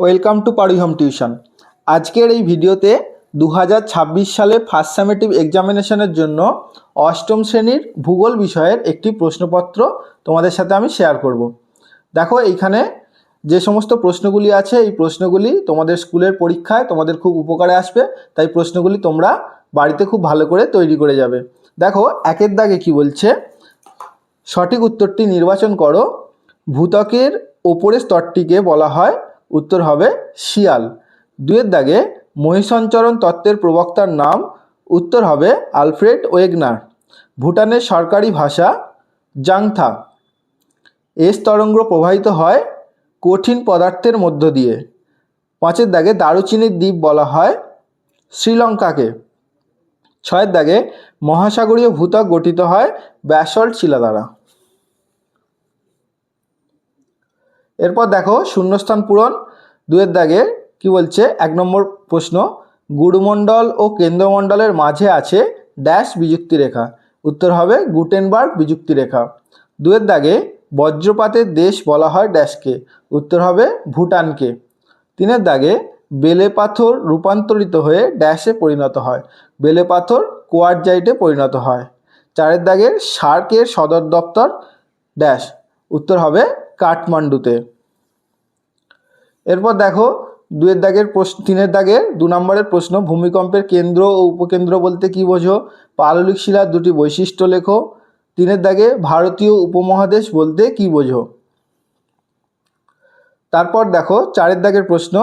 Welcome to Parui home tuition. আজকের এই ভিডিওতে 2026 সালে ফার্স্ট সামেটিভ এক্সামিনেশনের জন্য অষ্টম শ্রেণীর ভূগোল বিষয়ের একটি প্রশ্নপত্র তোমাদের সাথে আমি শেয়ার করব। দেখো এইখানে যে সমস্ত প্রশ্নগুলি আছে এই প্রশ্নগুলি তোমাদের স্কুলের পরীক্ষায় তোমাদের খুব উপকারে আসবে, তাই প্রশ্নগুলি তোমরা বাড়িতে খুব ভালো করে তৈরি করে যাবে। দেখো একের দাগে কি বলছে, সঠিক উত্তরটি নির্বাচন করো। ভূত্বকের ওপরের স্তরটিকে বলা হয়, উত্তর হবে শিয়াল। দুয়ের দাগে মহিষঞ্চরণ তত্ত্বের প্রবক্তার নাম, উত্তর হবে আলফ্রেড ওয়েগনার। ভুটানের সরকারি ভাষা জাংথা। এস তরঙ্গ প্রবাহিত হয় কঠিন পদার্থের মধ্য দিয়ে। পাঁচের দাগে দারুচিনির দ্বীপ বলা হয় শ্রীলঙ্কাকে। ছয়ের দাগে মহাসাগরীয় ভূত্বক গঠিত হয় ব্যাসল্ট শিলা দ্বারা। এরপর দেখো শূন্যস্থান পূরণ। দুয়ের দাগে কি বলছে, এক নম্বর প্রশ্ন, গুরুমণ্ডল ও কেন্দ্রমণ্ডলের মাঝে আছে ড্যাশ বিযুক্তি রেখা, উত্তর হবে গুটেনবার্গ বিযুক্তি রেখা। দুয়ের দাগে বজ্রপাতের দেশ বলা হয় ড্যাশকে, উত্তর হবে ভুটানকে। তিনের দাগে বেলে পাথর রূপান্তরিত হয়ে ড্যাশে পরিণত হয়, বেলে পাথর কোয়ার্টজাইটে পরিণত হয়। চারের দাগের সার্কের সদর দপ্তর ড্যাশ, উত্তর হবে কাঠমান্ডুতে। এরপর দেখো দুয়ের দাগের প্রশ্ন, তিনের দাগের দু নম্বরের প্রশ্ন, ভূমিকম্পের কেন্দ্র ও উপকেন্দ্র বলতে কী বোঝো? পাললিক শিলার দুটি বৈশিষ্ট্য লেখো। তিনের দাগে ভারতীয় উপমহাদেশ বলতে কী বোঝো? তারপর দেখো চারের দাগের প্রশ্ন,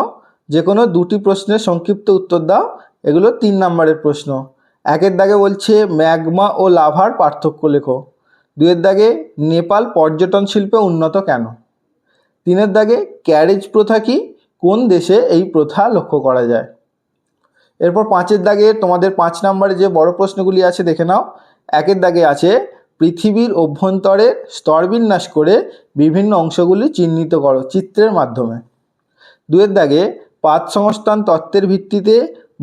যে কোনো দুটি প্রশ্নের সংক্ষিপ্ত উত্তর দাও। এগুলো 3 নম্বরের প্রশ্ন। একের দাগে বলছে ম্যাগমা ও লাভার পার্থক্য লেখো। দুয়ের দাগে নেপাল পর্যটন শিল্পে উন্নত কেন? তিনের দাগে ক্যারেজ প্রথা কি, কোন দেশে এই প্রথা লক্ষ্য করা যায়? এরপর পাঁচের দাগে তোমাদের 5 নম্বরে যে বড় প্রশ্নগুলি আছে দেখে নাও। একের দাগে আছে পৃথিবীর অভ্যন্তরের স্তরবিন্যাস করে বিভিন্ন অংশগুলি চিহ্নিত করো চিত্রের মাধ্যমে। দুয়ের দাগে পাত সংস্থান তত্ত্বের ভিত্তিতে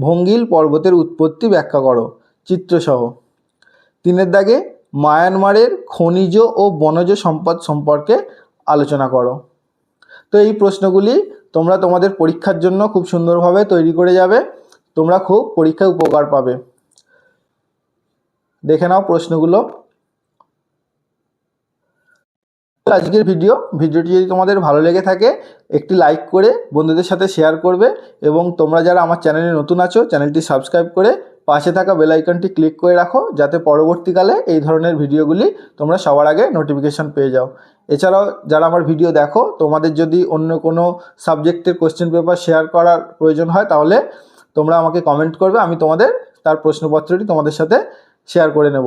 ভঙ্গিল পর্বতের উৎপত্তি ব্যাখ্যা করো চিত্রসহ। তিনের দাগে মায়ানমারের খনিজ ও বনজ সম্পদ সম্পর্কে আলোচনা করো। তো এই প্রশ্নগুলি তোমরা তোমাদের পরীক্ষার জন্য খুব সুন্দরভাবে তৈরি করে যাবে, তোমরা খুব পরীক্ষায় উপকার পাবে। দেখে নাও প্রশ্নগুলো। আজকের ভিডিওটি যদি তোমাদের ভালো লেগে থাকে একটি লাইক করে বন্ধুদের সাথে শেয়ার করবে, এবং তোমরা যারা আমার চ্যানেলে নতুন আছো চ্যানেলটি সাবস্ক্রাইব করে পাশে থাকা বেল আইকনটি ক্লিক করে রাখো, যাতে পরবর্তীকালে এই ধরনের ভিডিওগুলি তোমরা সবার আগে নোটিফিকেশান পেয়ে যাও। এছাড়াও যারা আমার ভিডিও দেখো, তোমাদের যদি অন্য কোনো সাবজেক্টের কোশ্চেন পেপার শেয়ার করার প্রয়োজন হয় তাহলে তোমরা আমাকে কমেন্ট করবে, আমি তোমাদের তার প্রশ্নপত্রটি তোমাদের সাথে শেয়ার করে নেব।